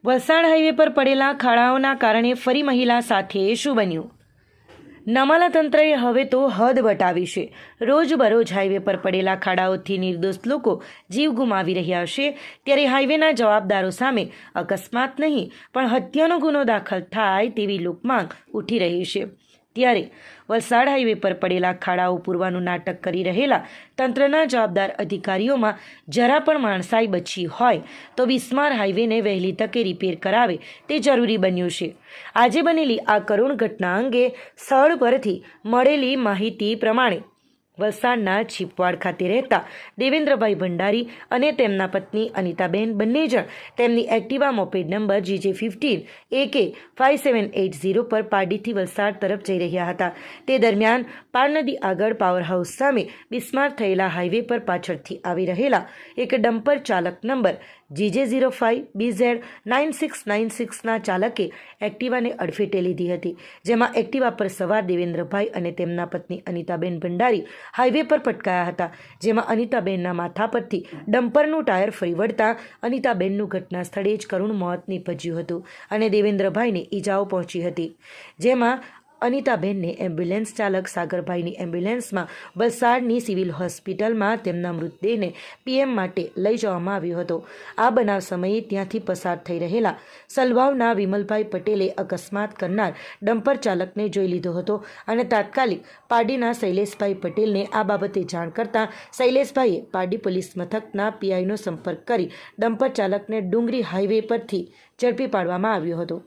Valsad highway પર પડેલા ખાડાઓના કારણે ફરી મહિલા સાથે શું બન્યું? નમાલા તંત્રએ હવે તો હદ વટાવી છે. રોજબરોજ હાઈવે પર પડેલા ખાડાઓથી નિર્દોષ લોકો જીવ ગુમાવી રહ્યા છે, ત્યારે હાઈવેના જવાબદારો સામે અકસ્માત નહીં પણ હત્યાનો ગુનો દાખલ થાય તેવી લોકમાંગ ઉઠી રહી છે. ત્યારે વલસાડ હાઈવે પર પડેલા ખાડાઓ પૂરવાનું નાટક કરી રહેલા તંત્રના જવાબદાર અધિકારીઓમાં જરા પણ માણસાઈ બચી હોય તો બિસ્માર હાઈવેને વહેલી તકે રિપેર કરાવે તે જરૂરી બન્યું છે. આજે બનેલી આ કરુણ ઘટના અંગે સ્થળ પરથી મળેલી માહિતી પ્રમાણે વલસાડના છીપવાડ ખાતે રહેતા દેવેન્દ્રભાઈ ભંડારી અને તેમના પત્ની અનિતાબેન બંને જણ તેમની Activa moped number GJ15 AK 5780 પર પારડીથી વલસાડ તરફ જઈ રહ્યા હતા. તે દરમિયાન પાર નદી આગળ પાવર હાઉસ સામે બિસ્માર થયેલા હાઈવે પર પાછળથી આવી રહેલા એક ડમ્પર ચાલક નંબર GJ05BZ 9696ના ચાલકે એક્ટિવાને અડફેટે લીધી હતી, જેમાં એક્ટિવા પર સવાર દેવેન્દ્રભાઈ અને તેમના પત્ની અનિતાબેન ભંડારી હાઈવે પર પટકાયા હતા, જેમાં અનિતાબેનના માથા પરથી ડમ્પરનું ટાયર ફરી વળતા અનિતાબેનનું ઘટના સ્થળે જ કરુણ મોત નીપજ્યું હતું અને દેવેન્દ્રભાઈને ઈજાઓ પહોંચી હતી, જેમાં અનિતાબેનને એમ્બ્યુલન્સ ચાલક સાગરભાઈની એમ્બ્યુલન્સમાં વલસાડની સિવિલ હોસ્પિટલમાં તેમના મૃતદેહને PM માટે લઈ જવામાં આવ્યો હતો. આ બનાવ સમયે ત્યાંથી પસાર થઈ રહેલા સલવાવના વિમલભાઈ પટેલે અકસ્માત કરનાર ડમ્પર ચાલકને જોઈ લીધો હતો અને તાત્કાલિક પારડીના શૈલેષભાઈ પટેલને આ બાબતે જાણ કરતાં શૈલેષભાઈએ પારડી પોલીસ મથકના PIનો સંપર્ક કરી ડમ્પર ચાલકને ડુંગરી હાઈવે પરથી ઝડપી પાડવામાં આવ્યો હતો.